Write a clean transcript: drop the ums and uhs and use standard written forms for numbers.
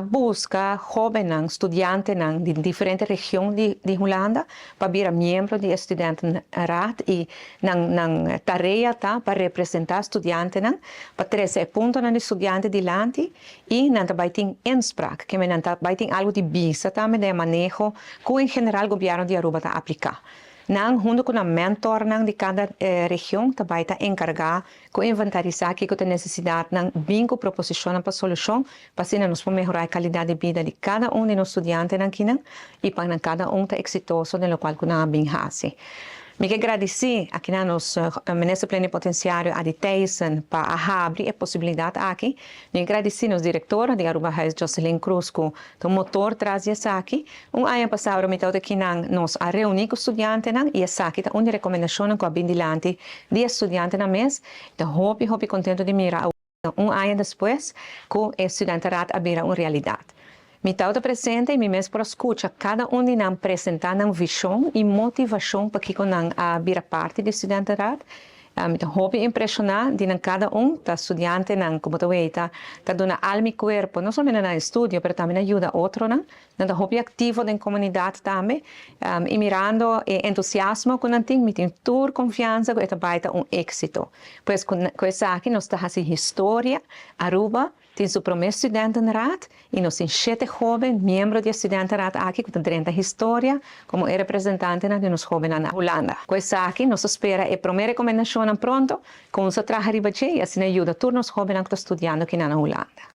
busca jóvenes estudiantes de diferentes regiones de Holanda para ser miembro de estudiantenraad y na tarea para representar estudiantes para trazer puntos de estudiantes delante y também tem inspraak, que também tem algo de visa também de manejo que em geral o governo de Aruba está aplicar. Junto com a mentor de cada região, também está encarregado de inventarizar que tem necessidade de vinco proposição para solução, para assim nós melhorar a qualidade de vida de cada de nós estudantes aqui e para cada está exitoso no qual nós bem fazemos. Me agradecer aqui na nosso ministro plenipotenciário Adi Tyson para abrir a possibilidade aqui. Me agradecer nos diretor de Aruba House Jocelyn Cruz que o motor traz isso aqui. Ano passado me teve aqui nós a reunir com estudantes e essa aqui uma recomendação com a bindilante de estudantes na mês. Então, hope contento de mirar ano depois que o estudante a virar uma realidade. Me estou presente e me mesmo para escutar cada de nós apresentar uma visão e motivação para que nós vira parte do estudantarado. Então, hobby impressionar de cada da estudante, como tu vês, está dando alma e corpo, não somente no estudo, mas também ajuda outro, então hobby ativo na comunidade também, e mirando e entusiasmo com nós me tem toda confiança que é também êxito. Pois com isso aqui nós estamos fazendo história, Aruba tem seu primeiro estudantenraad e nós temos 7 jovens membros do estudantenraad aqui que têm 30 história como representante de nós jovens na Holanda. Com isso aqui nós espera a primeira recomendação pronto, com o seu trabalho e assim ajuda todos os jovens que estão estudando aqui na Holanda.